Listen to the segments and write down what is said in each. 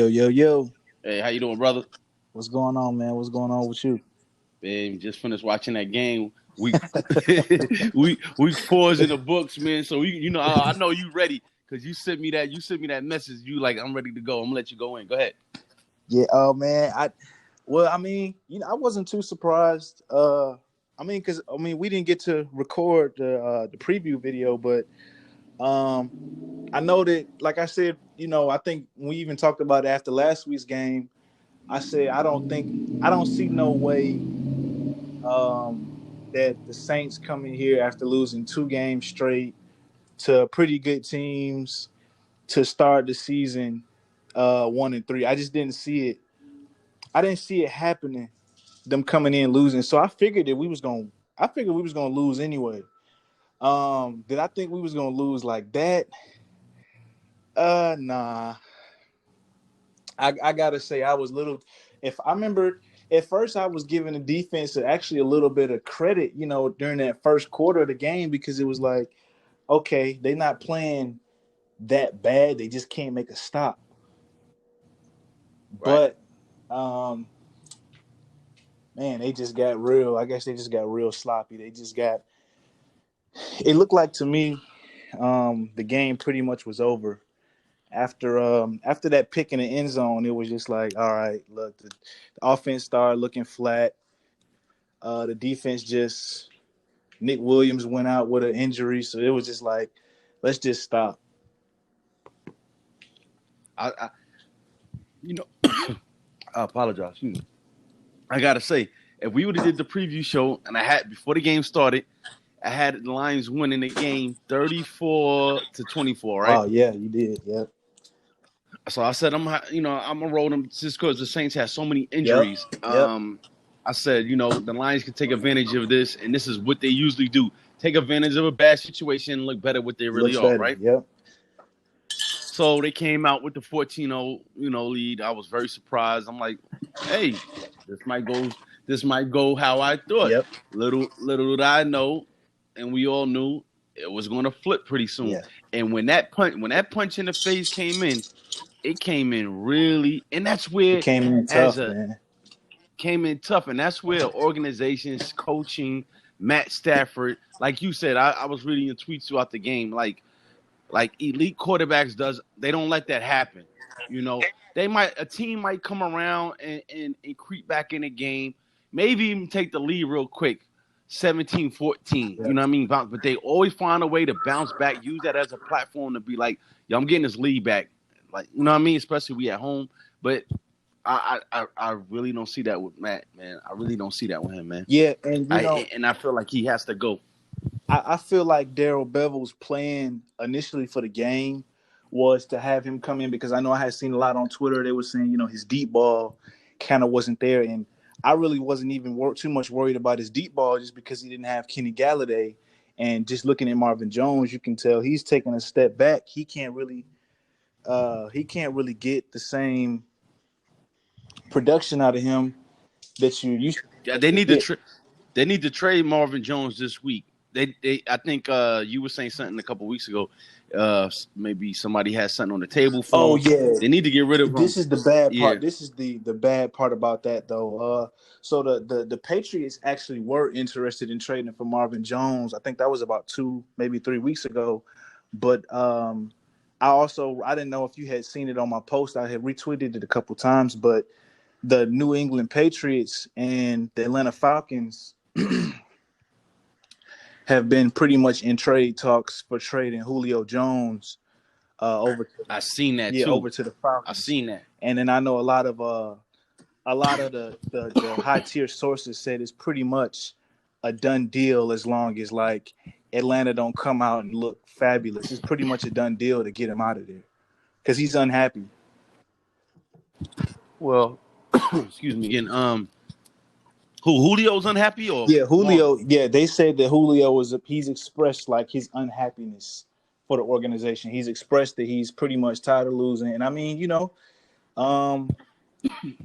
Yo, yo. Hey, how you doing, brother? What's going on, man? What's going on with you? Man, just finished watching that game. Week week 4 is in the books, man. So I know you ready because you sent me that. You sent me that message. You like, I'm ready to go. I'm gonna let you go in. Go ahead. Yeah, man. I wasn't too surprised. Because we didn't get to record the preview video, but I know that, like I said, I think we even talked about it after last week's game. I said I don't see no way that the Saints come in here after losing 2 games straight to pretty good teams to start the season 1-3. I just didn't see it. I didn't see it happening. Them coming in losing. So I figured that we was gonna. I figured we was gonna lose anyway. Did I think we was gonna lose like that? Nah. I gotta say I was little. If I remember, at first I was giving the defense actually a little bit of credit, during that first quarter of the game because it was like, okay, they're not playing that bad. They just can't make a stop. Right. But man, they just got real. I guess they just got real sloppy. They just got. It looked like to me, the game pretty much was over after that pick in the end zone. It was just like, all right, look, the offense started looking flat. The defense just Nick Williams went out with an injury, so it was just like, let's just stop. I you know, I apologize. Excuse me. I gotta say, if we would have did the preview show and I had before the game started, I had the Lions winning the game 34-24. Right. Oh yeah, you did. Yep. So I said I'm gonna roll them just because the Saints had so many Yep. injuries. Yep. I said the Lions can take advantage of this, and this is what they usually do: take advantage of a bad situation and look better what they really Looks are, better. right? Yep. So they came out with the 14-0 lead. I was very surprised. I'm like, hey, this might go how I thought. Yep. Little did I know, and we all knew it was going to flip pretty soon. Yeah. And when that punch in the face came in, it came in really, and that's where It came in as tough, a man. came in tough, and that's where organizations, coaching, Matt Stafford, like you said, I was reading your tweets throughout the game, like elite quarterbacks they don't let that happen. A team might come around and creep back in the game, maybe even take the lead real quick, 17-14. Yeah. You know what I mean? But they always find a way to bounce back, use that as a platform to be like, yo, I'm getting this lead back. Like, you know what I mean? Especially we at home. But I really don't see that with Matt, man. I really don't see that with him, man. Yeah, and I feel like he has to go. I feel like Darrell Bevel's plan initially for the game was to have him come in because I know I had seen a lot on Twitter. They were saying, his deep ball kind of wasn't there. And I really wasn't even too much worried about his deep ball just because he didn't have Kenny Galladay. And just looking at Marvin Jones, you can tell he's taking a step back. He can't really get the same production out of him that you used Yeah, to get. they need to trade Marvin Jones this week. I think you were saying something a couple weeks ago. Maybe somebody has something on the table Oh for him. yeah, They need to get rid of him. this is the bad Yeah. part. This is the bad part about that though. So the Patriots actually were interested in trading for Marvin Jones. I think that was about 2, maybe 3 weeks ago. But I didn't know if you had seen it on my post. I had retweeted it a couple times, but the New England Patriots and the Atlanta Falcons have been pretty much in trade talks for trading Julio Jones over I seen that to too. the I Falcons. seen that. And then I know a lot of the high tier sources said it's pretty much a done deal as long as like Atlanta don't come out and look fabulous. It's pretty much a done deal to get him out of there because he's unhappy. Well, excuse me again. Julio's unhappy or Yeah, Marvin? Julio. Yeah, they said that he's expressed like his unhappiness for the organization. He's expressed that he's pretty much tired of losing. And I mean, um,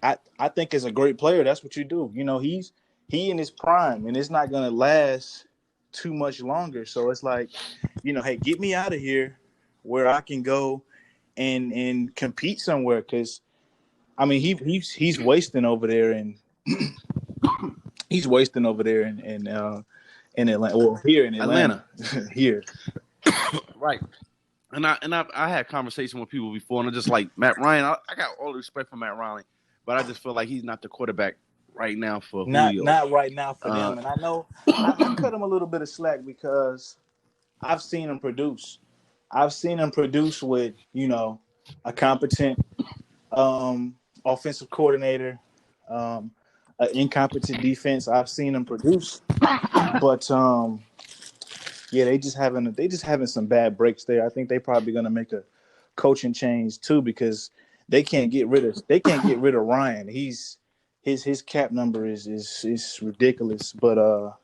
I think as a great player, that's what you do. He in his prime, and it's not gonna last too much longer. So it's like, hey, get me out of here where I can go and compete somewhere. Because I mean, he's wasting over there, and he's wasting over there in Atlanta. Well, here in Atlanta, here. Right. And I had conversation with people before, and I'm just like Matt Ryan. I got all the respect for Matt Ryan, but I just feel like he's not the quarterback right now for Julio. Not right now for them. And I know I cut him a little bit of slack because I've seen him produce. I've seen him produce with, a competent offensive coordinator, an incompetent defense. I've seen him produce, but yeah, they just having some bad breaks there. I think they probably going to make a coaching change too because they can't get rid of Ryan. His cap number is ridiculous. But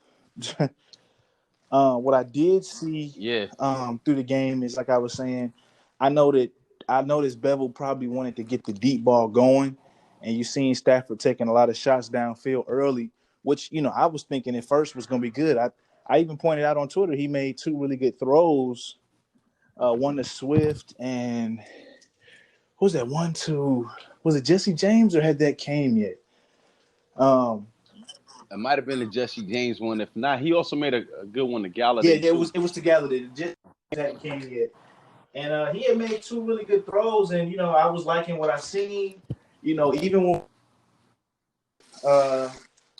what I did see through the game is, like I was saying, I noticed Bevel probably wanted to get the deep ball going, and you seen Stafford taking a lot of shots downfield early, which I was thinking at first was going to be good. I even pointed out on Twitter he made 2 really good throws, one to Swift and who's that one to? Was it Jesse James or had that came yet? It might have been the Jesse James one. If not, he also made a good one to Galladay. Yeah, it was to Galladay. Jesse hadn't came yet. And he had made 2 really good throws, and I was liking what I seen. Even when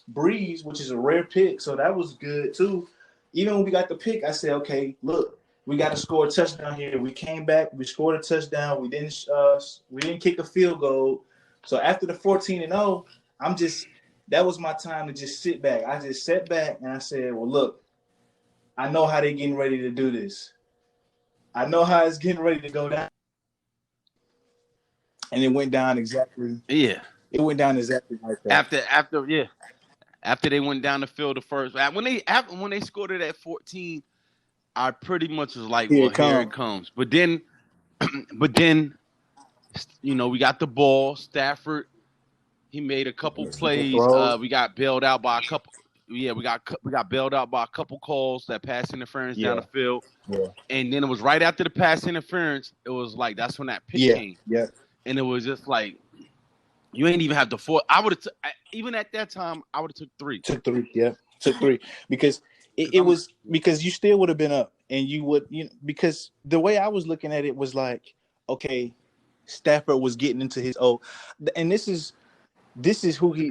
Breeze, which is a rare pick, so that was good too. Even when we got the pick, I said, okay, look, we got to score a touchdown here. We came back, we scored a touchdown. We didn't kick a field goal. So after the 14-0, that was my time to just sit back. I just sat back and I said, well, look, I know how they're getting ready to do this. I know how it's getting ready to go down. And it went down exactly. Yeah. It went down exactly like that. After they went down the field the first, when they scored it at 14, I pretty much was like, here it comes. But then, we got the ball. Stafford, he made a couple plays. We got bailed out by a couple. Yeah, we got bailed out by a couple calls, that pass interference down the field. Yeah. And then it was right after the pass interference. It was like that's when that pick came. Yeah. And it was just like, you ain't even have to force. I would have even at that time. I would have took 3. Took 3 because it was because you still would have been up, and you would because the way I was looking at it was like, okay, Stafford was getting into his and this is who he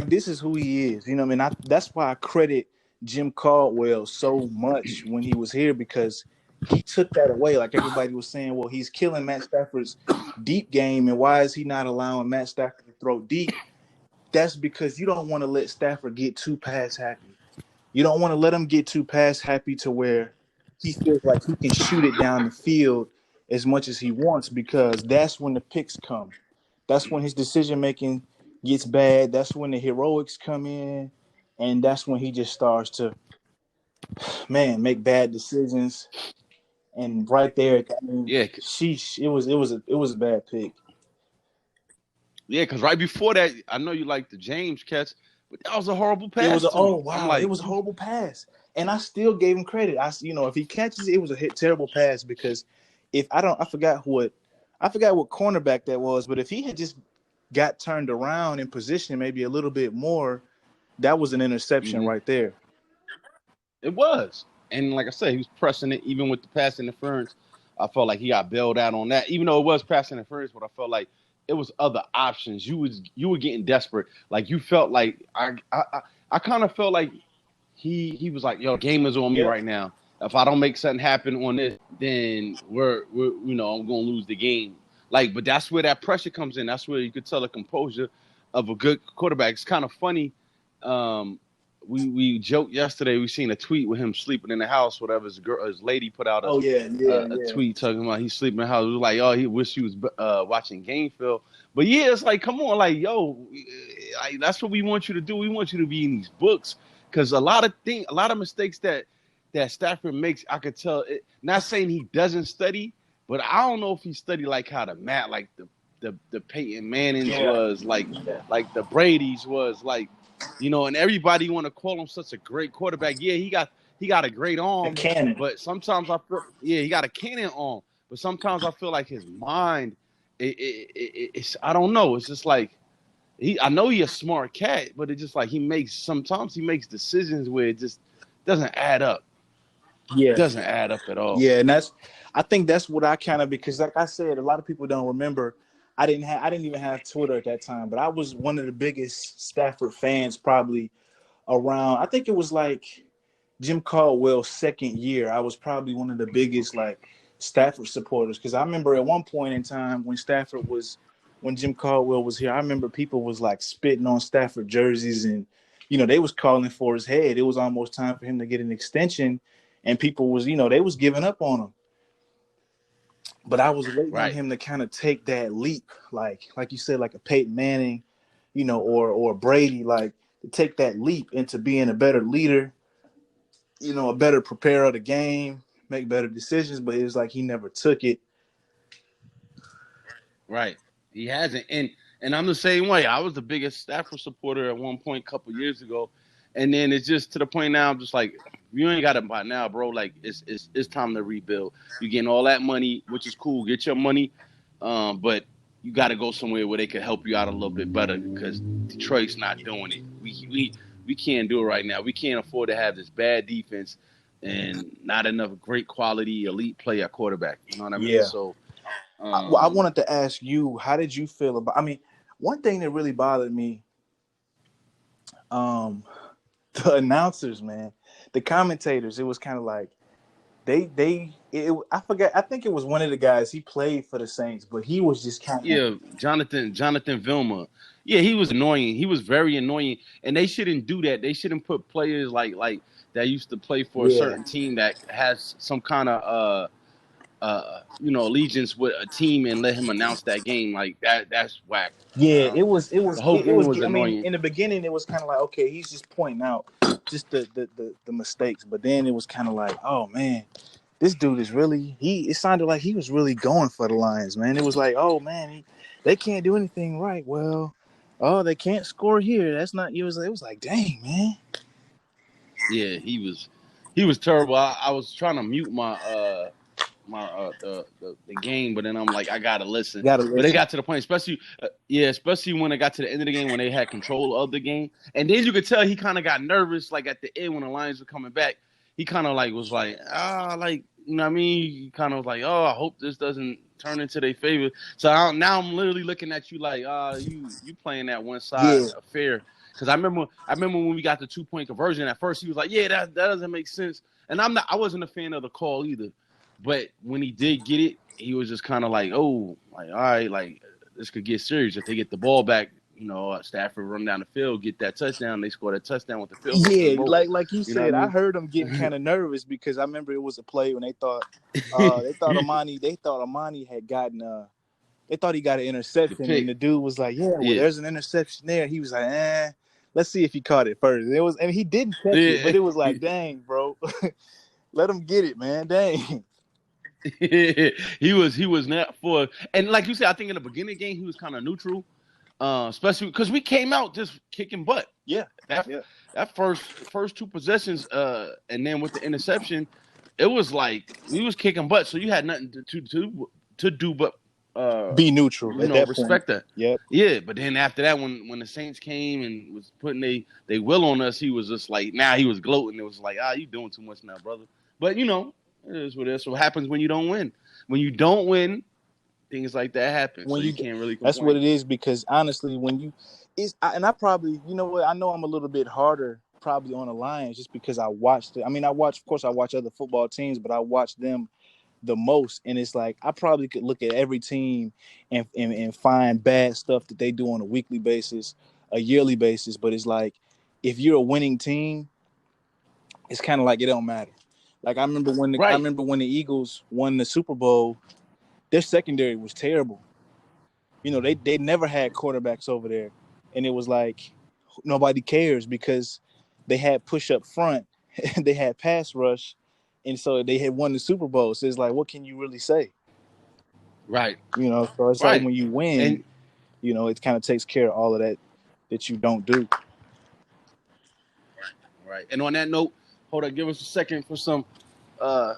this is who he is. You know what I mean? That's why I credit Jim Caldwell so much when he was here, because he took that away. Like everybody was saying, well, he's killing Matt Stafford's deep game, and why is he not allowing Matt Stafford to throw deep? That's because you don't want to let Stafford get too pass happy. You don't want to let him get too pass happy to where he feels like he can shoot it down the field as much as he wants, because that's when the picks come. That's when his decision making gets bad. That's when the heroics come in, and that's when he just starts to, make bad decisions. And right there, sheesh, it was a bad pick. Yeah, because right before that, I know you like the James catch, but that was a horrible pass. It was it was a horrible pass, and I still gave him credit. If he catches it, it was a terrible pass, because I forgot what cornerback that was, but if he had just got turned around in position maybe a little bit more, that was an interception right there. It was. And like I said, he was pressing it even with the pass interference. I felt like he got bailed out on that, even though it was pass interference, but I felt like it was other options. You were getting desperate. Like you felt like I kind of felt like he was like, yo, game is on me right now. If I don't make something happen on this, then we're I'm gonna lose the game. Like, but that's where that pressure comes in. That's where you could tell the composure of a good quarterback. It's kind of funny. We joked yesterday. We seen a tweet with him sleeping in the house. Whatever his lady put out a tweet talking about he's sleeping in the house. It was like, oh, he wish he was watching game film. But yeah, it's like, come on, like, yo, like, that's what we want you to do. We want you to be in these books, because a lot of mistakes that Stafford makes, I could tell. Not saying he doesn't study, but I don't know if he studied like how the Matt, like the Peyton Mannings was, like the Brady's was, like. And everybody want to call him such a great quarterback. Yeah, he got a great arm, a cannon. But sometimes I feel, he got a cannon arm. But sometimes I feel like his mind it's I don't know. It's just like I know he's a smart cat, but it's just like sometimes he makes decisions where it just doesn't add up. Yeah. Doesn't add up at all. Yeah, and I think that's what I kind of, because like I said, a lot of people don't remember. I didn't even have Twitter at that time, but I was one of the biggest Stafford fans probably around. I think it was like Jim Caldwell's second year. I was probably one of the biggest like Stafford supporters, because I remember at one point in time when Jim Caldwell was here, I remember people was like spitting on Stafford jerseys, and they was calling for his head. It was almost time for him to get an extension, and people was they was giving up on him. But I was waiting on Right. him to kind of take that leap, like you said, like a Peyton Manning, or Brady, like to take that leap into being a better leader, a better preparer of the game, make better decisions. But it was like he never took it. Right. He hasn't. And I'm the same way. I was the biggest Stafford supporter at one point a couple years ago. And then it's just to the point now I'm just like, you ain't got it by now, bro. Like it's time to rebuild. You're getting all that money, which is cool. Get your money. But you got to go somewhere where they can help you out a little bit better, because Detroit's not doing it. We can't do it right now. We can't afford to have this bad defense and not enough great quality elite play at quarterback. You know what I mean? Yeah. So Well, I wanted to ask you, how did you feel about? I mean, one thing that really bothered me, the announcers, man, the commentators. It was kind of like I forget. I think it was one of the guys. He played for the Saints, but he was just kind of. yeah, Jonathan Vilma. Yeah, he was annoying. He was very annoying, and they shouldn't do that. They shouldn't put players like that used to play for a Yeah. certain team that has some kind of allegiance with a team and let him announce that game like that. That's whack. Yeah, it was. It The was. whole It game was. was I mean, annoying. in the beginning, it was kind of like, okay, he's just pointing out just the mistakes, but then it was kind of like, oh man, this dude is really. It sounded like he was really going for the Lions, man. It was like, oh man, they can't do anything right. Well, oh, they can't score here. That's not. It was like, dang, man. Yeah, he was terrible. I was trying to mute the game, but then I'm like, I gotta listen. Gotta But it listen. got to the point, especially when it got to the end of the game when they had control of the game, and then you could tell he kind of got nervous, like at the end when the Lions were coming back. He kind of like was like, like you know what I mean. He kind of was like, oh, I hope this doesn't turn into their favor. So now I'm literally looking at you like, you playing that one side Yeah, affair. Because I remember when we got the 2-point conversion. At first, he was like, "Yeah, that doesn't make sense." And I wasn't a fan of the call either. But when he did get it, he was just kind of like, "Oh, like all right, like this could get serious if they get the ball back." Stafford run down the field, get that touchdown. They scored a touchdown with the field goal. yeah. Game over. Like you You know what said, I I mean? heard him getting kind of nervous because I remember it was a play when they thought Amani had gotten they thought he got an The interception, and pick, the dude was like, "Yeah, well, yeah, there's an interception there." He was like, let's see if he caught it first." And he didn't catch it, but yeah. it was like, "Dang, bro, let him get it, man, dang." He was not for, and like you said, I think in the beginning of the game he was kind of neutral, especially because we came out just kicking butt. Yeah, That yeah, that first two possessions, and then with the interception, it was like we was kicking butt. So you had nothing to do but be neutral at that point. respect that. Yep. Yeah, but then after that, when the Saints came and was putting they will on us, he was just like, now he was gloating. It was like, you doing too much now, brother. But it is what it is. So what happens when you don't win? When you don't win, things like that happen. So When you you, can't really that's what complain. it is, because honestly, when you and I probably, what, I know I'm a little bit harder probably on the Lions just because I watched it. I mean, of course I watch other football teams, but I watch them the most, and it's like I probably could look at every team and find bad stuff that they do on a weekly basis, a yearly basis, but it's like if you're a winning team, it's kind of like it don't matter. Like I Right. remember when the Eagles won the Super Bowl, their secondary was terrible. They never had quarterbacks over there, and it was like nobody cares because they had push up front, they had pass rush, and so they had won the Super Bowl. So it's like, what can you really say? Right. So it's like Right. when you win, And it kind of takes care of all of that you don't do. right. And on that note, hold on, give us a second for some uh